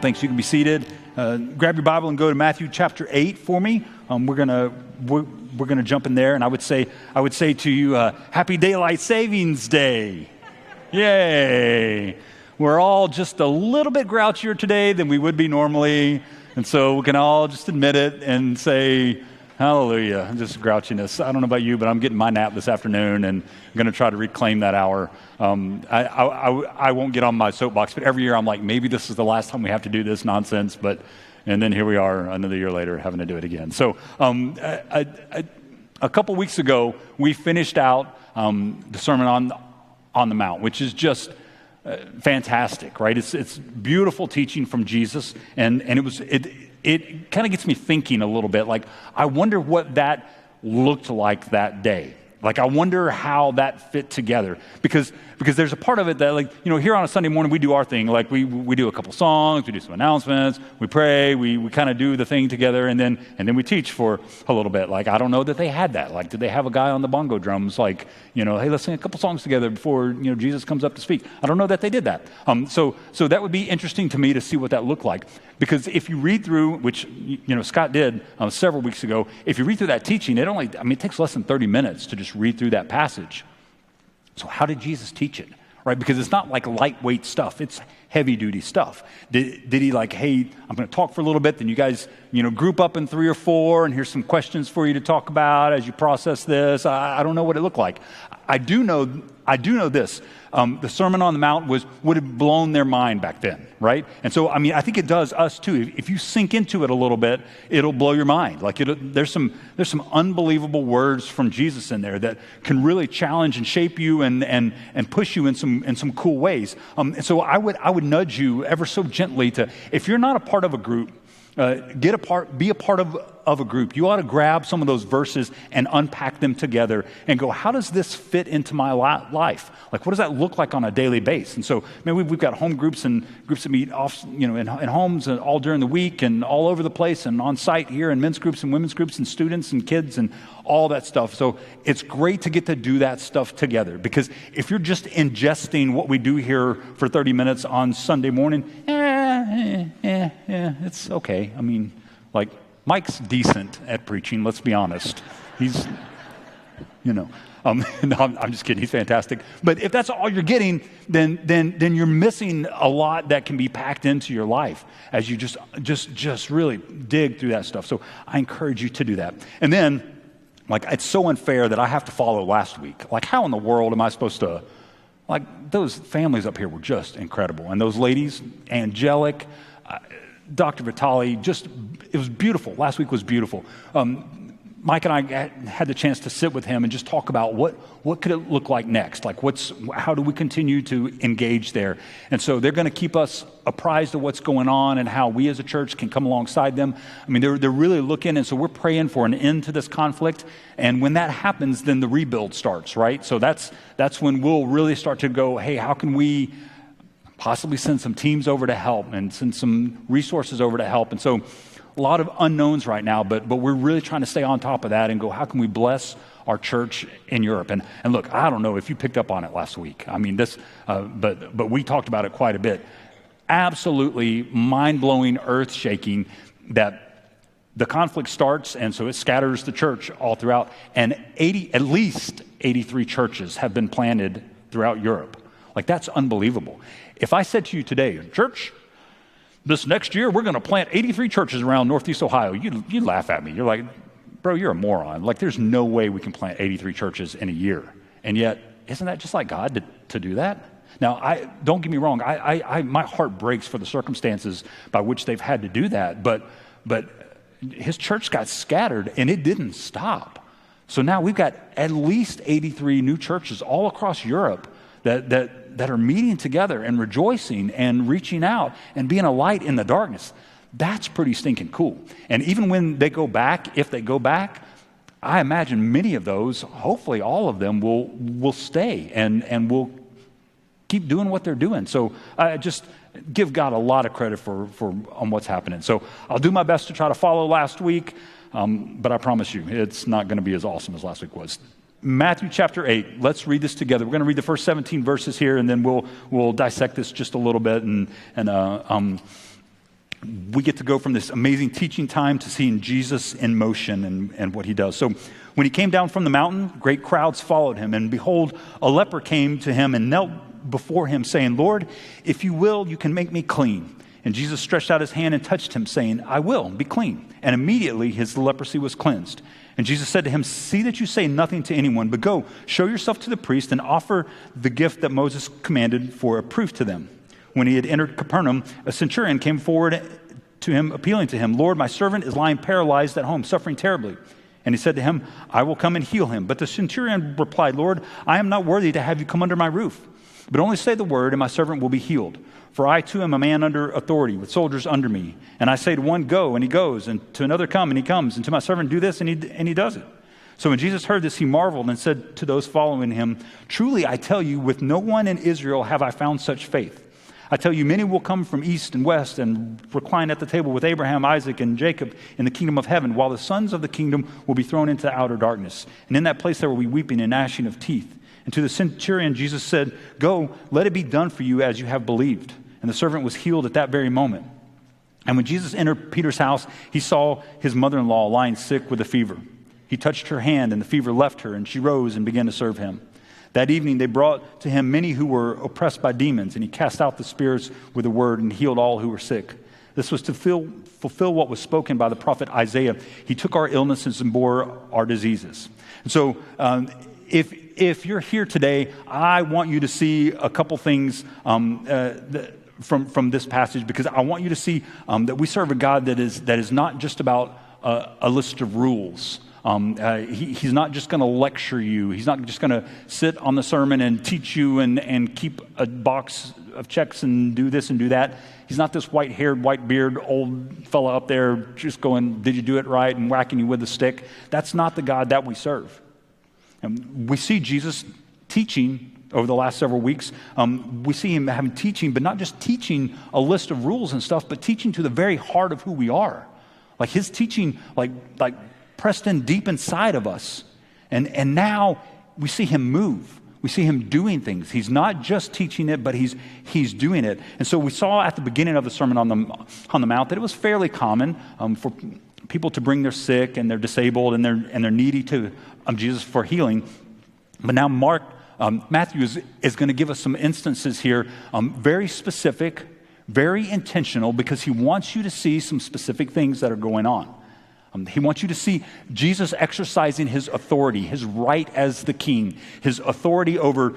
Thanks. You can be seated. Grab your Bible and go to Matthew chapter 8 for me. We're gonna jump in there, and I would say to you, Happy Daylight Savings Day! Yay! We're all just a little bit grouchier today than we would be normally, and so we can all just admit it and say, Hallelujah! Just grouchiness. I don't know about you, but I'm getting my nap this afternoon, and I'm going to try to reclaim that hour. I won't get on my soapbox, but every year I'm like, maybe this is the last time we have to do this nonsense, and then here we are another year later having to do it again. So a couple weeks ago, we finished out the Sermon on the Mount, which is just fantastic, right? It's beautiful teaching from Jesus, and it kind of gets me thinking a little bit, like, I wonder what that looked like that day. Like, I wonder how that fit together, because there's a part of it that, like, you know, here on a Sunday morning, we do our thing. Like, we do a couple songs, we do some announcements, we pray, we kind of do the thing together, and then we teach for a little bit. Like, I don't know that they had that. Like, did they have a guy on the bongo drums, like, you know, hey, let's sing a couple songs together before, you know, Jesus comes up to speak? I don't know that they did that. So that would be interesting to me to see what that looked like. Because if you read through, which, you know, Scott did several weeks ago, if you read through that teaching, it takes less than 30 minutes to just read through that passage. So how did Jesus teach it, right? Because it's not like lightweight stuff. It's heavy-duty stuff. Did he like, hey, I'm going to talk for a little bit, then you guys, you know, group up in 3 or 4, and here's some questions for you to talk about as you process this? I don't know what it looked like. I do know this. The Sermon on the Mount would have blown their mind back then, right? And so, I mean, I think it does us too. If you sink into it a little bit, it'll blow your mind. Like, there's some unbelievable words from Jesus in there that can really challenge and shape you and push you in some cool ways. And so I would nudge you ever so gently to, if you're not a part of a group, be a part of a group. You ought to grab some of those verses and unpack them together and go, how does this fit into my life? Like, what does that look like on a daily basis? And so, man, we've got home groups and groups that meet off, you know, in homes and all during the week and all over the place and on site here, and men's groups and women's groups and students and kids and all that stuff. So it's great to get to do that stuff together, because if you're just ingesting what we do here for 30 minutes on Sunday morning, it's okay. I mean, like, Mike's decent at preaching, let's be honest. He's, you know, no, I'm just kidding. He's fantastic. But if that's all you're getting, then you're missing a lot that can be packed into your life as you just really dig through that stuff. So I encourage you to do that. And then, like, it's so unfair that I have to follow last week. Like, how in the world am I supposed to, like, those families up here were just incredible. And those ladies, angelic, Dr. Vitale, it was beautiful. Last week was beautiful. Mike and I had the chance to sit with him and just talk about what could it look like next? Like, how do we continue to engage there? And so they're going to keep us apprised of what's going on and how we as a church can come alongside them. I mean, they're really looking, and so we're praying for an end to this conflict. And when that happens, then the rebuild starts, right? So that's when we'll really start to go, hey, how can we possibly send some teams over to help and send some resources over to help? And so a lot of unknowns right now, but we're really trying to stay on top of that and go, how can we bless our church in Europe? And look, I don't know if you picked up on it last week. I mean, but we talked about it quite a bit. Absolutely mind-blowing, earth-shaking that the conflict starts, and so it scatters the church all throughout. And at least 83 churches have been planted throughout Europe. Like, that's unbelievable. If I said to you today, church, this next year we're going to plant 83 churches around Northeast Ohio, you'd laugh at me. You're like, bro, you're a moron. Like, there's no way we can plant 83 churches in a year. And yet, isn't that just like God to do that? Now, don't get me wrong. My heart breaks for the circumstances by which they've had to do that. But his church got scattered, and it didn't stop. So now we've got at least 83 new churches all across Europe that are meeting together and rejoicing and reaching out and being a light in the darkness. That's pretty stinking cool. And even when they go back, if they go back, I imagine many of those, hopefully all of them, will stay and will keep doing what they're doing. So I just give God a lot of credit for on what's happening. So I'll do my best to try to follow last week, but I promise you, it's not going to be as awesome as last week was. Matthew chapter 8. Let's read this together. We're going to read the first 17 verses here, and then we'll dissect this just a little bit. And we get to go from this amazing teaching time to seeing Jesus in motion and what he does. So when he came down from the mountain, great crowds followed him. And behold, a leper came to him and knelt before him, saying, Lord, if you will, you can make me clean. And Jesus stretched out his hand and touched him, saying, I will, be clean. And immediately his leprosy was cleansed. And Jesus said to him, see that you say nothing to anyone, but go, show yourself to the priest and offer the gift that Moses commanded for a proof to them. When he had entered Capernaum, a centurion came forward to him, appealing to him, Lord, my servant is lying paralyzed at home, suffering terribly. And he said to him, I will come and heal him. But the centurion replied, Lord, I am not worthy to have you come under my roof, but only say the word, and my servant will be healed. For I too am a man under authority, with soldiers under me. And I say to one, go, and he goes, and to another, come, and he comes, and to my servant, do this, and he does it. So when Jesus heard this, he marveled and said to those following him, truly I tell you, with no one in Israel have I found such faith. I tell you, many will come from east and west and recline at the table with Abraham, Isaac, and Jacob in the kingdom of heaven, while the sons of the kingdom will be thrown into outer darkness. And in that place there will be weeping and gnashing of teeth. And to the centurion, Jesus said, go, let it be done for you as you have believed. And the servant was healed at that very moment. And when Jesus entered Peter's house, he saw his mother-in-law lying sick with a fever. He touched her hand, and the fever left her, and she rose and began to serve him. That evening they brought to him many who were oppressed by demons, and he cast out the spirits with a word and healed all who were sick. This was to fulfill what was spoken by the prophet Isaiah. He took our illnesses and bore our diseases. And so if you're here today, I want you to see a couple things from this passage, because I want you to see that we serve a God that is not just about a list of rules. He's not just going to lecture you. He's not just going to sit on the sermon and teach you and keep a box of checks and do this and do that. He's not this white-haired, white-bearded old fella up there just going, did you do it right, and whacking you with a stick. That's not the God that we serve. And we see Jesus teaching over the last several weeks. We see him having teaching, but not just teaching a list of rules and stuff, but teaching to the very heart of who we are. Like his teaching, like pressed in deep inside of us. And now we see him move. We see him doing things. He's not just teaching it, but he's doing it. And so we saw at the beginning of the Sermon on the Mount that it was fairly common for people to bring their sick and their disabled and they're needy to Jesus for healing. But now Matthew is going to give us some instances here, very specific, very intentional, because he wants you to see some specific things that are going on. He wants you to see Jesus exercising his authority, his right as the king, his authority over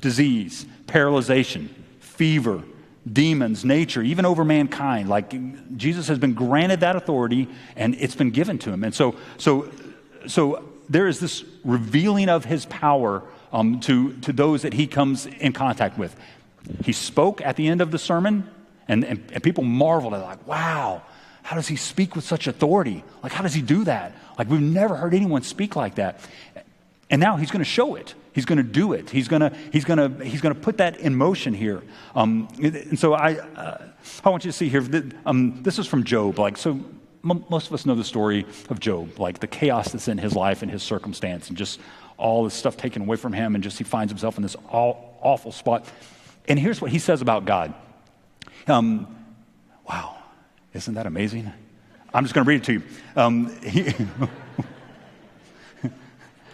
disease, paralyzation, fever, demons, nature, even over mankind. Like Jesus has been granted that authority and it's been given to him. And so there is this revealing of his power to those that he comes in contact with. He spoke at the end of the sermon and people marveled at it, like, wow, how does he speak with such authority? Like, how does he do that? Like, we've never heard anyone speak like that. And now he's going to show it. He's going to do it. He's going to put that in motion here. And so I want you to see here. This is from Job. Like, so most of us know the story of Job, like the chaos that's in his life and his circumstance, and just all this stuff taken away from him, and just he finds himself in this awful spot. And here's what he says about God. Wow. Isn't that amazing? I'm just going to read it to you.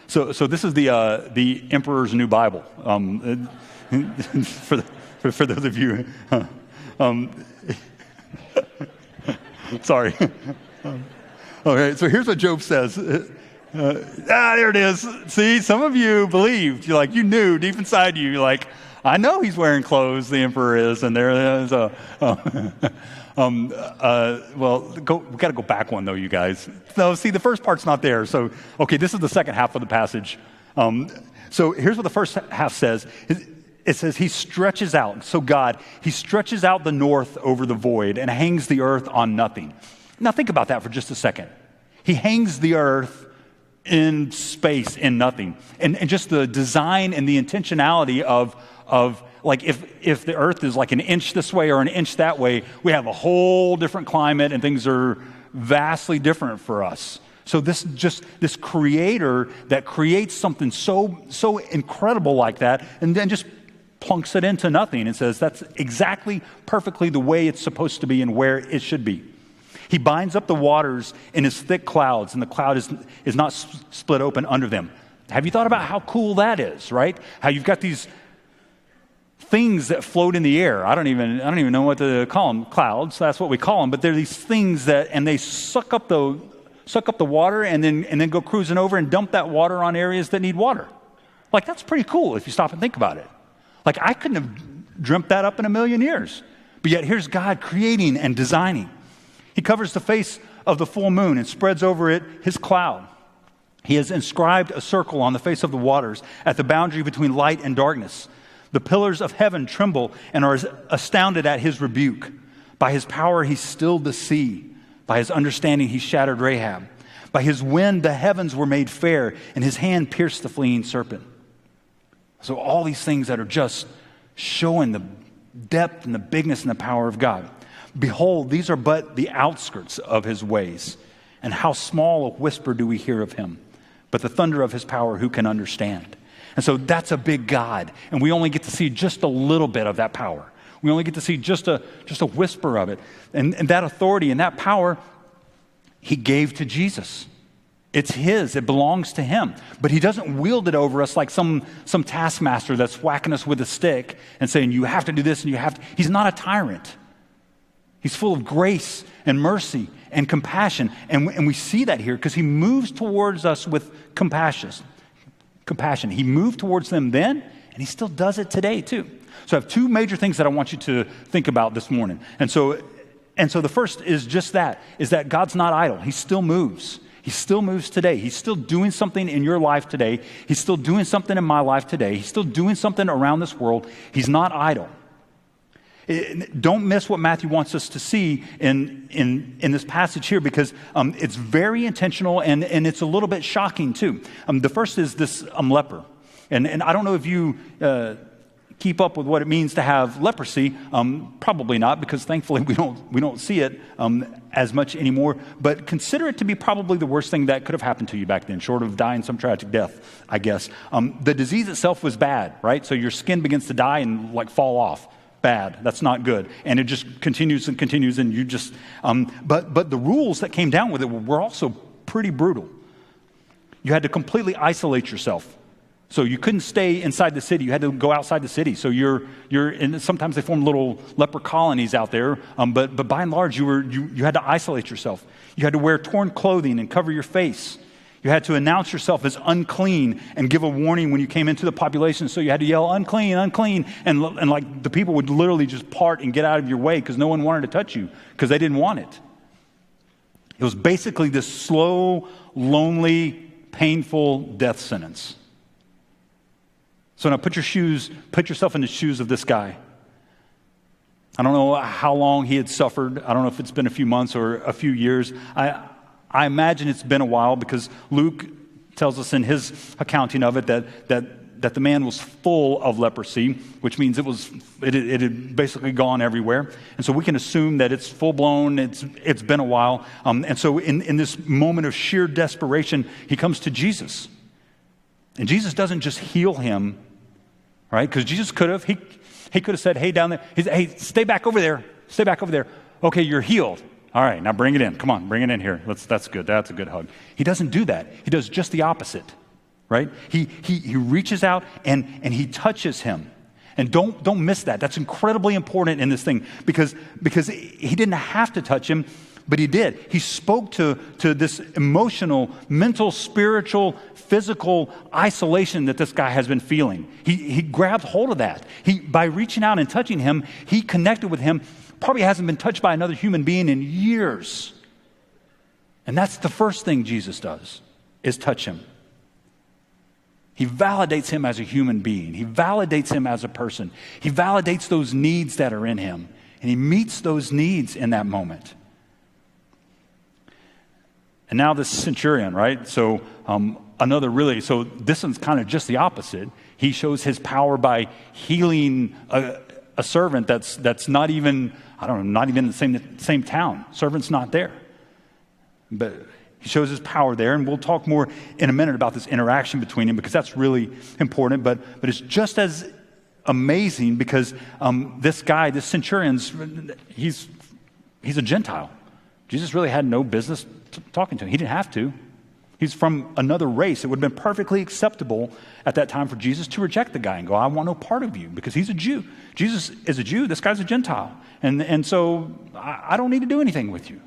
So this is the Emperor's New Bible. For those of you, sorry. Okay, so here's what Job says. There it is. See, some of you believed. You're like, you knew deep inside you. You're like, I know he's wearing clothes. The emperor is, and there is a. Well, we got to go back one though, you guys. No, see, the first part's not there. So, okay, this is the second half of the passage. So here's what the first half says. It says he stretches out. So God, he stretches out the north over the void and hangs the earth on nothing. Now think about that for just a second. He hangs the earth in space in nothing, and just the design and the intentionality of like if the earth is like an inch this way or an inch that way, we have a whole different climate and things are vastly different for us. So this creator that creates something so incredible like that, and then just plunks it into nothing and says that's exactly, perfectly the way it's supposed to be and where it should be. He binds up the waters in his thick clouds, and the cloud is not split open under them. Have you thought about how cool that is, right? How you've got these things that float in the air. I don't even know what to call them. Clouds, that's what we call them. But they're these things and they suck up the water and then go cruising over and dump that water on areas that need water. Like, that's pretty cool if you stop and think about it. Like, I couldn't have dreamt that up in a million years. But yet here's God creating and designing. He covers the face of the full moon and spreads over it his cloud. He has inscribed a circle on the face of the waters at the boundary between light and darkness. The pillars of heaven tremble and are astounded at his rebuke. By his power he stilled the sea. By his understanding he shattered Rahab. By his wind the heavens were made fair, and his hand pierced the fleeing serpent. So all these things that are just showing the depth and the bigness and the power of God. Behold, these are but the outskirts of his ways. And how small a whisper do we hear of him? But the thunder of his power, who can understand? And so that's a big God. And we only get to see just a little bit of that power. We only get to see just a whisper of it. And that authority and that power, he gave to Jesus. It's his. It belongs to him. But he doesn't wield it over us like some taskmaster that's whacking us with a stick and saying, you have to do this and you have to. He's not a tyrant. He's full of grace and mercy and compassion. And we see that here because he moves towards us with compassion. He moved towards them then, and he still does it today too. So I have two major things that I want you to think about this morning. And so the first is just that, is that God's not idle. He still moves. He still moves today. He's still doing something in your life today. He's still doing something in my life today. He's still doing something around this world. He's not idle. Don't miss what Matthew wants us to see in this passage here, because it's very intentional and it's a little bit shocking too. The first is this leper. And I don't know if you keep up with what it means to have leprosy. Probably not, because thankfully we don't see it as much anymore. But consider it to be probably the worst thing that could have happened to you back then, short of dying some tragic death, I guess. The disease itself was bad, right? So your skin begins to die and like fall off. Bad. That's not good. And it just continues and continues, and you just but the rules that came down with it were also pretty brutal. You had to completely isolate yourself. So you couldn't stay inside the city. You had to go outside the city. So you're in, sometimes they formed little leper colonies out there, but by and large you had to isolate yourself. You had to wear torn clothing and cover your face. You had to announce yourself as unclean and give a warning when you came into the population. So you had to yell, unclean, unclean. And like the people would literally just part and get out of your way because no one wanted to touch you because they didn't want it. It was basically this slow, lonely, painful death sentence. So now put yourself in the shoes of this guy. I don't know how long he had suffered. I don't know if it's been a few months or a few years. I imagine it's been a while, because Luke tells us in his accounting of it that the man was full of leprosy, which means it had basically gone everywhere. And so we can assume that it's full blown. It's been a while. And so in this moment of sheer desperation, he comes to Jesus. And Jesus doesn't just heal him, right? Because Jesus could have. He could have said, hey, down there, hey, stay back over there. Stay back over there. Okay, you're healed. All right, now bring it in. Come on, bring it in here. That's good. That's a good hug. He doesn't do that. He does just the opposite, right? He reaches out and he touches him. And don't miss that. That's incredibly important in this thing, because he didn't have to touch him, but he did. He spoke to this emotional, mental, spiritual, physical isolation that this guy has been feeling. He grabbed hold of that. By reaching out and touching him, he connected with him. Probably hasn't been touched by another human being in years. And that's the first thing Jesus does, is touch him. He validates him as a human being. He validates him as a person. He validates those needs that are in him. And he meets those needs in that moment. And now this centurion, right? So so this one's kind of just the opposite. He shows his power by healing a servant that's not even, not even in the same town. Servant's not there. But he shows his power there, and we'll talk more in a minute about this interaction between him, because that's really important. But it's just as amazing because this guy, this centurion's, he's a Gentile. Jesus really had no business talking to him. He didn't have to. He's from another race. It would have been perfectly acceptable at that time for Jesus to reject the guy and go, I want no part of you, because he's a Jew. Jesus is a Jew. This guy's a Gentile. And so I don't need to do anything with you.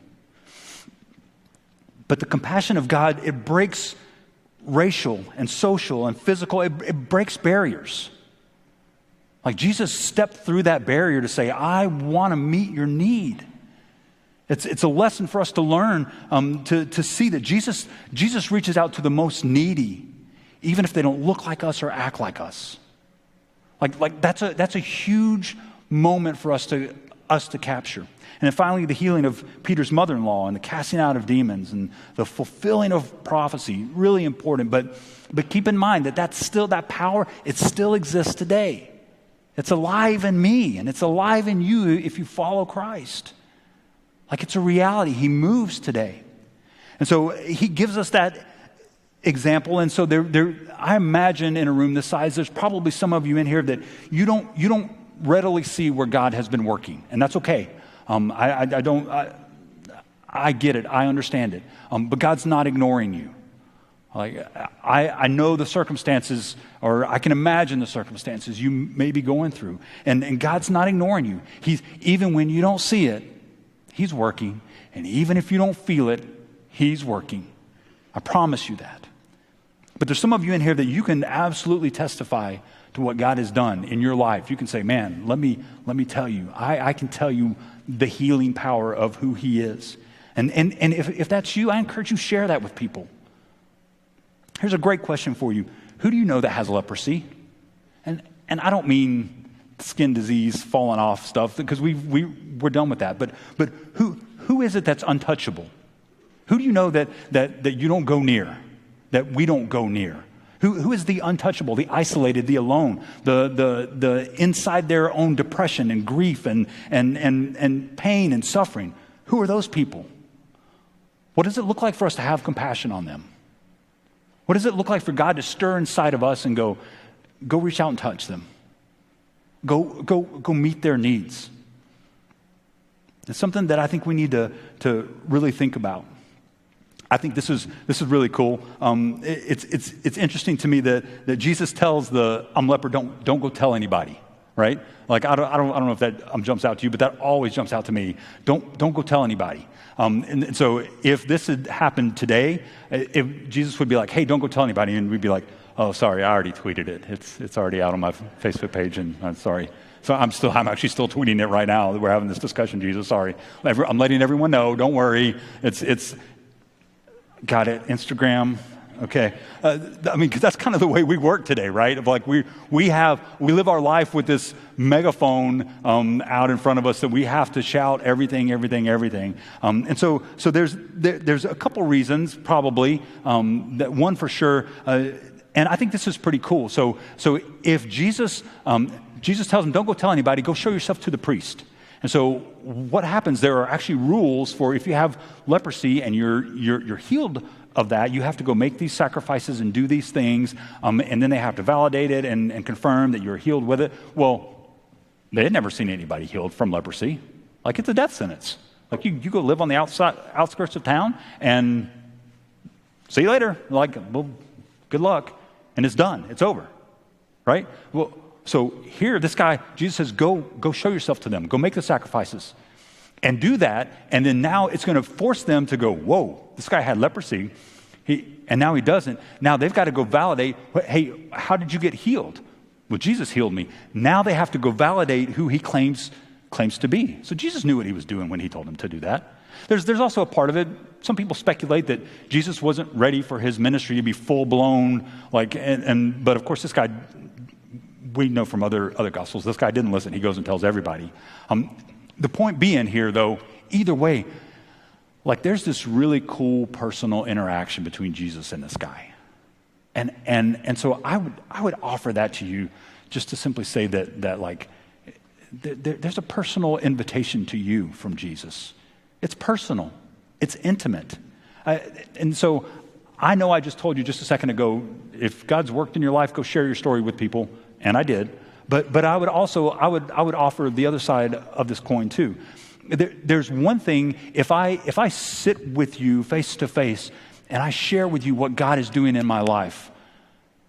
But the compassion of God, it breaks racial and social and physical, it breaks barriers. Like Jesus stepped through that barrier to say, I want to meet your need. It's a lesson for us to learn, to see that Jesus reaches out to the most needy, even if they don't look like us or act like us. Like that's a huge moment for us to capture. And then finally, the healing of Peter's mother-in-law and the casting out of demons and the fulfilling of prophecy, really important. But keep in mind that power, it still exists today. It's alive in me, and it's alive in you if you follow Christ. Like it's a reality. He moves today. And so he gives us that example. And so I imagine in a room this size, there's probably some of you in here that you don't readily see where God has been working. And that's okay. I get it. I understand it. But God's not ignoring you. Like I know the circumstances, or I can imagine the circumstances you may be going through. And God's not ignoring you. Even when you don't see it, He's working. And even if you don't feel it, He's working. I promise you that. But there's some of you in here that you can absolutely testify to what God has done in your life. You can say, man, let me tell you. I can tell you the healing power of who He is. And if that's you, I encourage you to share that with people. Here's a great question for you. Who do you know that has leprosy? And I don't mean skin disease, falling off stuff, because we're done with that. But who is it that's untouchable? Who do you know that you don't go near, that we don't go near? Who is the untouchable, the isolated, the alone, the inside their own depression and grief and pain and suffering? Who are those people? What does it look like for us to have compassion on them? What does it look like for God to stir inside of us and go reach out and touch them? Go meet their needs. It's something that I think we need to really think about. I think this is really cool. It's interesting to me that Jesus tells the leper, don't go tell anybody, right? Like I don't know if that jumps out to you, but that always jumps out to me. Don't go tell anybody. And so if this had happened today, if Jesus would be like, hey, don't go tell anybody, and we'd be like, oh, sorry, I already tweeted it. It's already out on my Facebook page, and I'm sorry. So I'm actually still tweeting it right now. We're having this discussion, Jesus. Sorry, I'm letting everyone know. Don't worry. It's got it. Instagram. Okay. Because that's kind of the way we work today, right? Of like we live our life with this megaphone out in front of us that we have to shout everything. And so there's a couple reasons probably. That one for sure. And I think this is pretty cool. So if Jesus tells him, don't go tell anybody, go show yourself to the priest. And so what happens, there are actually rules for if you have leprosy and you're healed of that, you have to go make these sacrifices and do these things, and then they have to validate it and confirm that you're healed with it. Well, they had never seen anybody healed from leprosy. Like it's a death sentence. Like you go live on the outskirts of town and see you later. Like, well, good luck. And it's done. It's over. Right? Well, so here, this guy, Jesus says, go show yourself to them. Go make the sacrifices. And do that. And then now it's going to force them to go, whoa, this guy had leprosy. And now he doesn't. Now they've got to go validate, hey, how did you get healed? Well, Jesus healed me. Now they have to go validate who he claims to be. So Jesus knew what he was doing when he told them to do that. There's also a part of it. Some people speculate that Jesus wasn't ready for his ministry to be full blown, but of course this guy, we know from other gospels, this guy didn't listen. He goes and tells everybody. The point being here, though, either way, like there's this really cool personal interaction between Jesus and this guy, and so I would offer that to you, just to simply say that like there's a personal invitation to you from Jesus. It's personal. It's intimate. And so I know I just told you just a second ago, if God's worked in your life, go share your story with people. And I did. But I would offer the other side of this coin too. There's one thing, if I sit with you face to face and I share with you what God is doing in my life,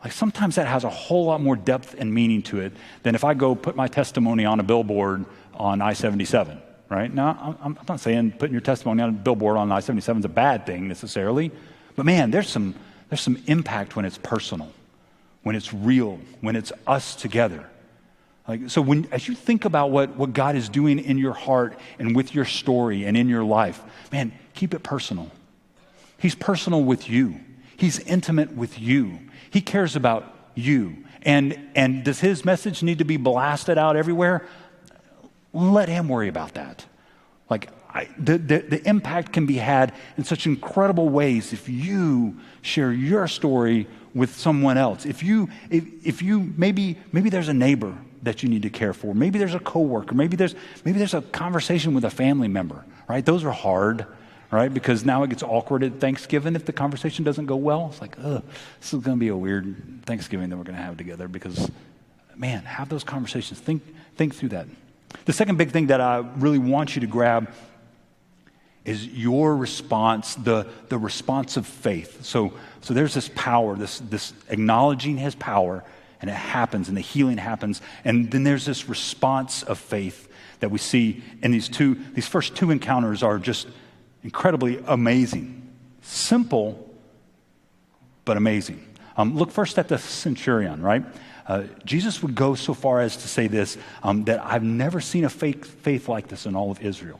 like sometimes that has a whole lot more depth and meaning to it than if I go put my testimony on a billboard on I-77, right? Now, I'm not saying putting your testimony on a billboard on I-77 is a bad thing necessarily, but man, there's some impact when it's personal, when it's real, when it's us together. Like, so as you think about what God is doing in your heart and with your story and in your life, man, keep it personal. He's personal with you. He's intimate with you. He cares about you. And does his message need to be blasted out everywhere? Let him worry about that. Like the impact can be had in such incredible ways if you share your story with someone else. If you maybe there's a neighbor that you need to care for. Maybe there's a coworker. Maybe there's a conversation with a family member, right? Those are hard, right? Because now it gets awkward at Thanksgiving if the conversation doesn't go well. It's like, this is going to be a weird Thanksgiving that we're going to have together because, man, have those conversations. Think through that. The second big thing that I really want you to grab is your response, the response of faith. So there's this power, this acknowledging his power, and it happens, and the healing happens. And then there's this response of faith that we see in these first two encounters are just incredibly amazing. Simple, but amazing. Look first at the centurion, right? Jesus would go so far as to say this, that I've never seen a faith like this in all of Israel.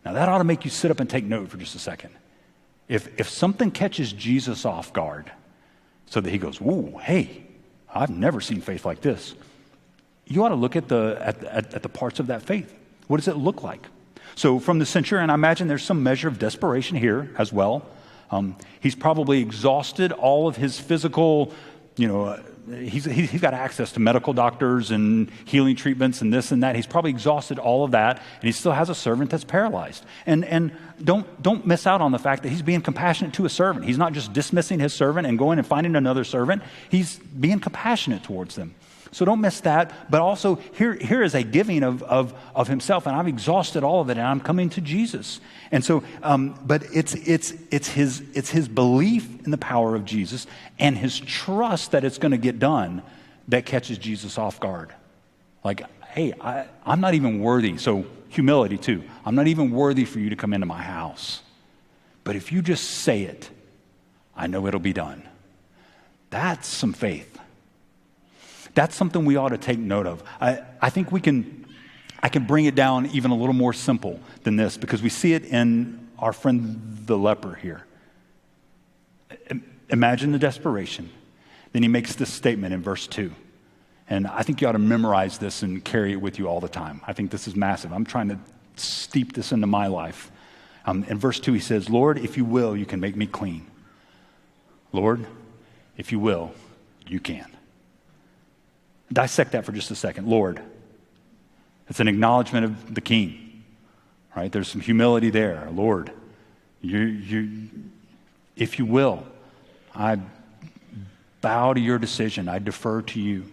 Now that ought to make you sit up and take note for just a second. If something catches Jesus off guard, so that he goes, "Ooh, hey, I've never seen faith like this," you ought to look at the parts of that faith. What does it look like? So from the centurion, I imagine there's some measure of desperation here as well. He's probably exhausted all of his physical, he's got access to medical doctors and healing treatments and this and that. He's probably exhausted all of that, and he still has a servant that's paralyzed. And don't miss out on the fact that he's being compassionate to a servant. He's not just dismissing his servant and going and finding another servant. He's being compassionate towards them. So don't miss that. But also here is a giving of himself, and I've exhausted all of it, and I'm coming to Jesus. And so, but it's his belief in the power of Jesus and his trust that it's going to get done that catches Jesus off guard. Like, hey, I'm not even worthy. So humility too. I'm not even worthy for you to come into my house. But if you just say it, I know it'll be done. That's some faith. That's something we ought to take note of. I think I can bring it down even a little more simple than this because we see it in our friend the leper here. Imagine the desperation. Then he makes this statement in verse 2. And I think you ought to memorize this and carry it with you all the time. I think this is massive. I'm trying to steep this into my life. In verse 2 he says, "Lord, if you will, you can make me clean." Lord, if you will, you can. Dissect that for just a second. Lord, it's an acknowledgement of the king, right? There's some humility there. Lord, if you will, I bow to your decision. I defer to you.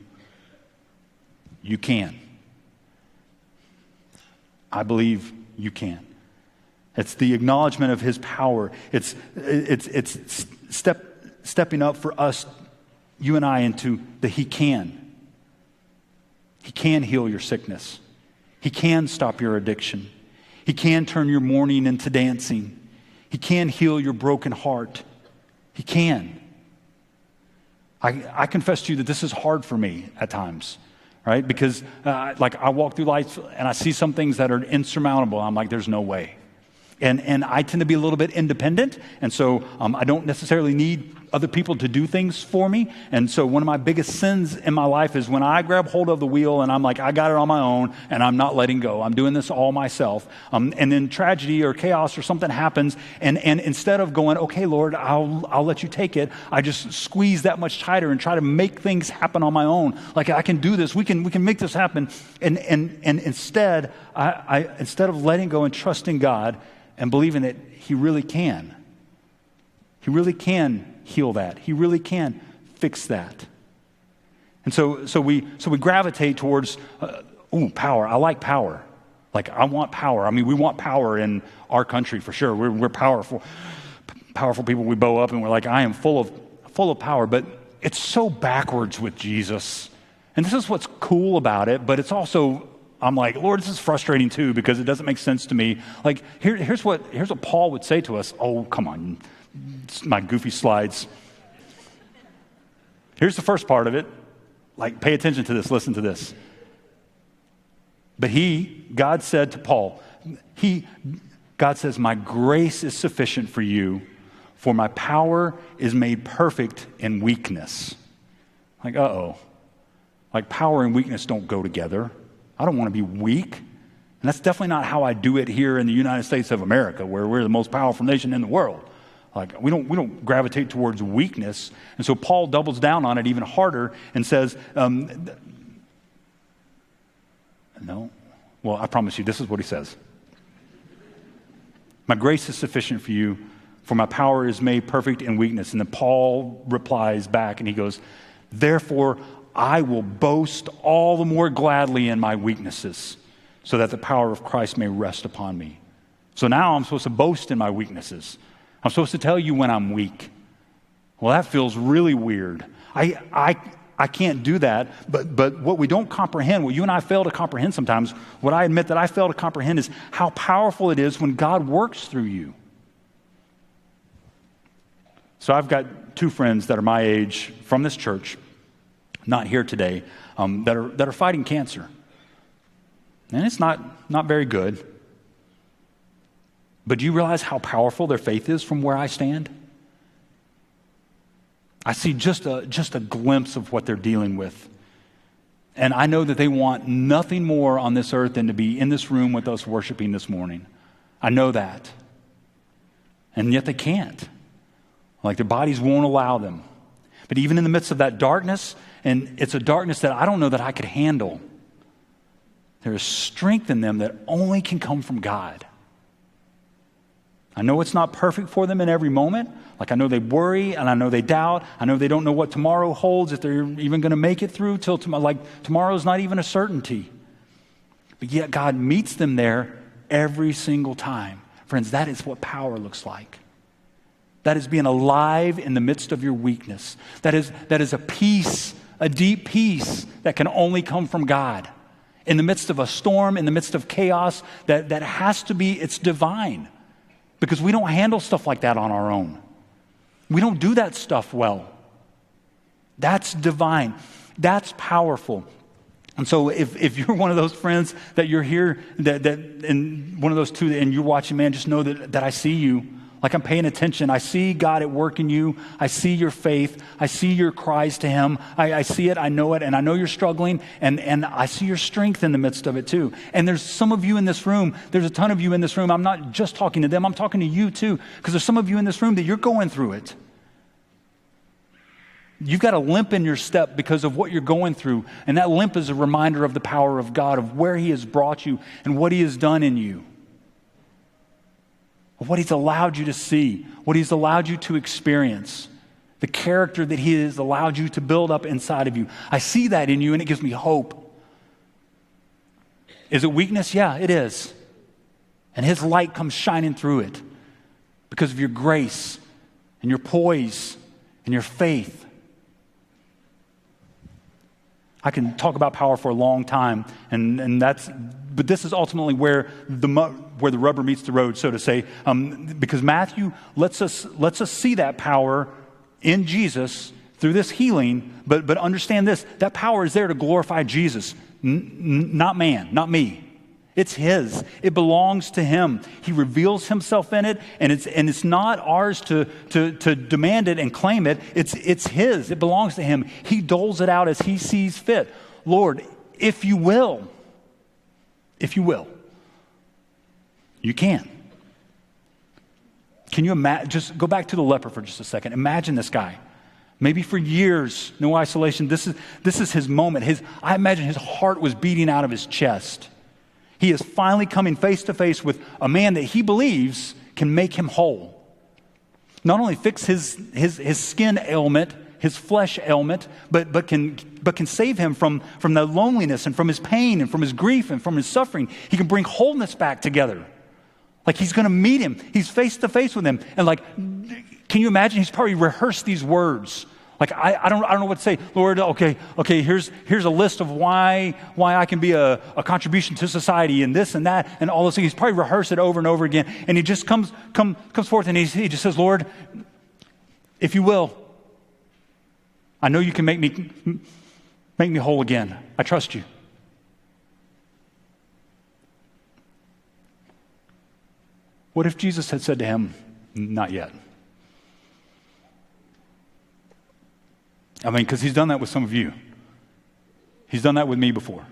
You can. I believe you can. It's the acknowledgement of his power. It's stepping up for us, you and I, into the he can. He can heal your sickness. He can stop your addiction. He can turn your mourning into dancing. He can heal your broken heart. He can. I confess to you that this is hard for me at times, right? Because I walk through life and I see some things that are insurmountable. I'm like, there's no way. And I tend to be a little bit independent, and so I don't necessarily need other people to do things for me. And so one of my biggest sins in my life is when I grab hold of the wheel and I'm like, I got it on my own, and I'm not letting go. I'm doing this all myself. And then tragedy or chaos or something happens, and instead of going, okay, Lord, I'll let you take it, I just squeeze that much tighter and try to make things happen on my own. Like, I can do this. We can make this happen. And instead, instead of letting go and trusting God and believing that he really can. He really can heal that. He really can fix that. And so we gravitate towards, power. I like power. Like, I want power. I mean, we want power in our country for sure. We're powerful people. We bow up and we're like, I am full of power. But it's so backwards with Jesus. And this is what's cool about it, but it's also, I'm like, Lord, this is frustrating too, because it doesn't make sense to me. Like, here's what Paul would say to us. Oh, come on, my goofy slides. Here's the first part of it. Like, pay attention to this, listen to this. But God said to Paul, God says, my grace is sufficient for you, for my power is made perfect in weakness. Like, like power and weakness don't go together. I don't want to be weak. And that's definitely not how I do it here in the United States of America, where we're the most powerful nation in the world. Like, we don't gravitate towards weakness. And so Paul doubles down on it even harder and says, no. Well, I promise you, this is what he says. My grace is sufficient for you, for my power is made perfect in weakness. And then Paul replies back and he goes, therefore, I will boast all the more gladly in my weaknesses, so that the power of Christ may rest upon me. So now I'm supposed to boast in my weaknesses. I'm supposed to tell you when I'm weak. Well, that feels really weird. I can't do that, but what we don't comprehend, what you and I fail to comprehend sometimes, what I admit that I fail to comprehend is how powerful it is when God works through you. So I've got two friends that are my age from this church, not here today, that are fighting cancer. And it's not very good. But do you realize how powerful their faith is from where I stand? I see just a glimpse of what they're dealing with. And I know that they want nothing more on this earth than to be in this room with us worshiping this morning. I know that. And yet they can't. Like, their bodies won't allow them. But even in the midst of that darkness, and it's a darkness that I don't know that I could handle, there is strength in them that only can come from God. I know it's not perfect for them in every moment. Like, I know they worry and I know they doubt. I know they don't know what tomorrow holds, if they're even going to make it through till tomorrow. Like, tomorrow's not even a certainty. But yet God meets them there every single time. Friends, that is what power looks like. That is being alive in the midst of your weakness. That is a peace, a deep peace that can only come from God. In the midst of a storm, in the midst of chaos, that has to be, it's divine. Because we don't handle stuff like that on our own. We don't do that stuff well. That's divine. That's powerful. And so if you're one of those friends that you're here, that and one of those two, and you're watching, man, just know that I see you. Like, I'm paying attention. I see God at work in you. I see your faith. I see your cries to him. I see it. I know it. And I know you're struggling. And I see your strength in the midst of it too. And there's some of you in this room. There's a ton of you in this room. I'm not just talking to them. I'm talking to you too. Because there's some of you in this room that you're going through it. You've got a limp in your step because of what you're going through. And that limp is a reminder of the power of God, of where he has brought you and what he has done in you. What he's allowed you to see, what he's allowed you to experience, the character that he has allowed you to build up inside of you. I see that in you, and it gives me hope. Is it weakness? Yeah, it is. And his light comes shining through it because of your grace and your poise and your faith. I can talk about power for a long time, but this is ultimately where the rubber meets the road, so to say, because Matthew lets us see that power in Jesus through this healing. But understand this: that power is there to glorify Jesus, not man, not me. It's his. It belongs to him. He reveals himself in it, and it's not ours to demand it and claim it. It's his. It belongs to him. He doles it out as he sees fit. Lord, if you will, you can. Can you imagine? Just go back to the leper for just a second. Imagine this guy. Maybe for years, no isolation. This is his moment. I imagine his heart was beating out of his chest. He is finally coming face to face with a man that he believes can make him whole. Not only fix his skin ailment his flesh ailment, but can save him from the loneliness and from his pain and from his grief and from his suffering. He can bring wholeness back together. Like he's going to meet him. He's face to face with him. And like, can you imagine? He's probably rehearsed these words. Like, I don't know what to say. Lord, okay, here's a list of why I can be a contribution to society and this and that and all those things. He's probably rehearsed it over and over again. And he just comes forth and he just says, Lord, if you will, I know you can make me whole again. I trust you. What if Jesus had said to him, not yet? I mean, because he's done that with some of you. He's done that with me before.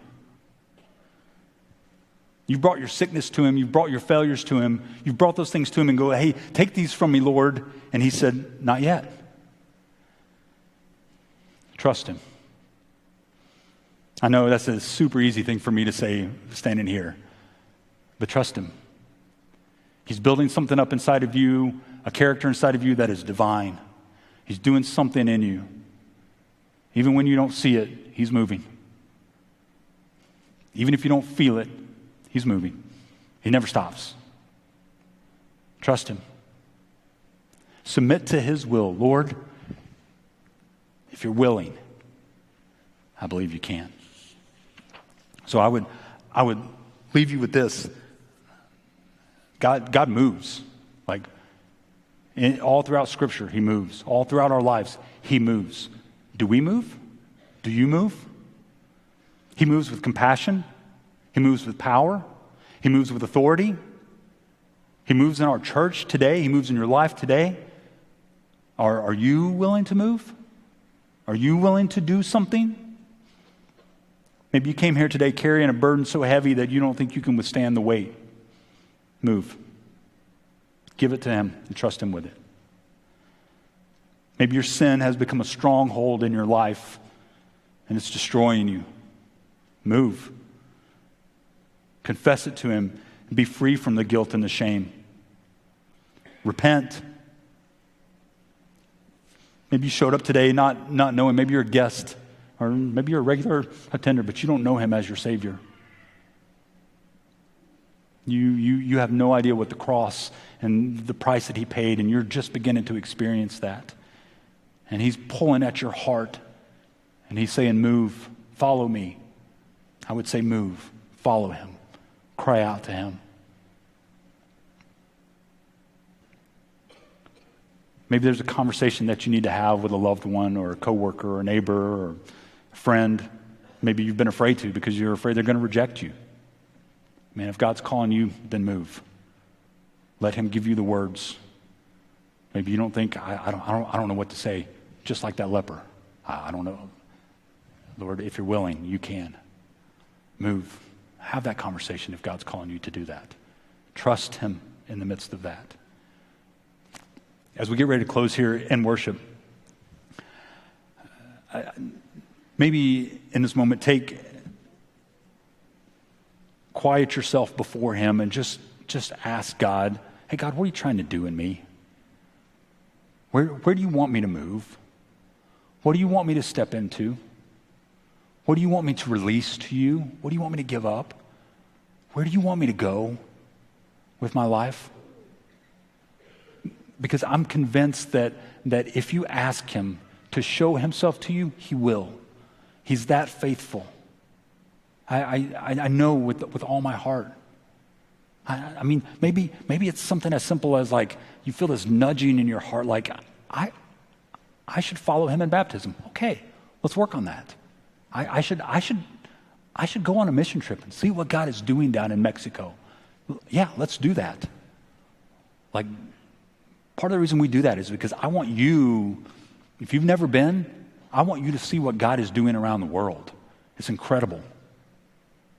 You've brought your sickness to him. You've brought your failures to him. You've brought those things to him and go, hey, take these from me, Lord. And he said, not yet. Trust him. I know that's a super easy thing for me to say standing here, but trust him. He's building something up inside of you, a character inside of you that is divine. He's doing something in you. Even when you don't see it, he's moving. Even if you don't feel it, he's moving. He never stops. Trust him. Submit to his will. Lord, if you're willing, I believe you can. So I would leave you with this. God moves. Like all throughout Scripture, he moves. All throughout our lives, he moves. Do we move? Do you move? He moves with compassion. He moves with power. He moves with authority. He moves in our church today. He moves in your life today. Are you willing to move? Are you willing to do something? Maybe you came here today carrying a burden so heavy that you don't think you can withstand the weight. Move. Give it to him and trust him with it. Maybe your sin has become a stronghold in your life and it's destroying you. Move. Confess it to him and be free from the guilt and the shame. Repent. Maybe you showed up today not knowing. Maybe you're a guest or maybe you're a regular attender, but you don't know him as your Savior. You have no idea what the cross and the price that he paid, and you're just beginning to experience that. And he's pulling at your heart, and he's saying, move, follow me. I would say move, follow him, cry out to him. Maybe there's a conversation that you need to have with a loved one or a coworker or a neighbor or a friend. Maybe you've been afraid to because you're afraid they're going to reject you. Man, if God's calling you, then move. Let him give you the words. Maybe you don't think, I don't know what to say. Just like that leper. I don't know. Lord, if you're willing, you can. Move. Have that conversation if God's calling you to do that. Trust him in the midst of that. As we get ready to close here in worship, maybe in this moment, quiet yourself before him and just ask God, hey, God, what are you trying to do in me? Where do you want me to move? What do you want me to step into? What do you want me to release to you? What do you want me to give up? Where do you want me to go with my life? Because I'm convinced that if you ask him to show himself to you, he will. He's that faithful. I know with all my heart. I mean, maybe it's something as simple as like you feel this nudging in your heart, like I should follow him in baptism. Okay, let's work on that. I should go on a mission trip and see what God is doing down in Mexico. Yeah, let's do that. Like, part of the reason we do that is because I want you, if you've never been, I want you to see what God is doing around the world. It's incredible.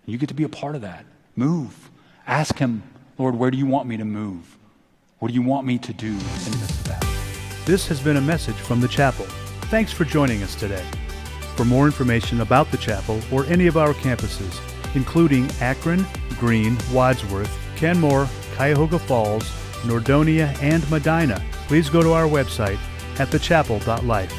You get to be a part of that. Move. Ask him, Lord, where do you want me to move? What do you want me to do in the midst of that? This has been a message from the chapel. Thanks for joining us today. For more information about the chapel or any of our campuses, including Akron, Greene, Wadsworth, Kenmore, Cuyahoga Falls, Nordonia, and Medina, please go to our website at thechapel.life.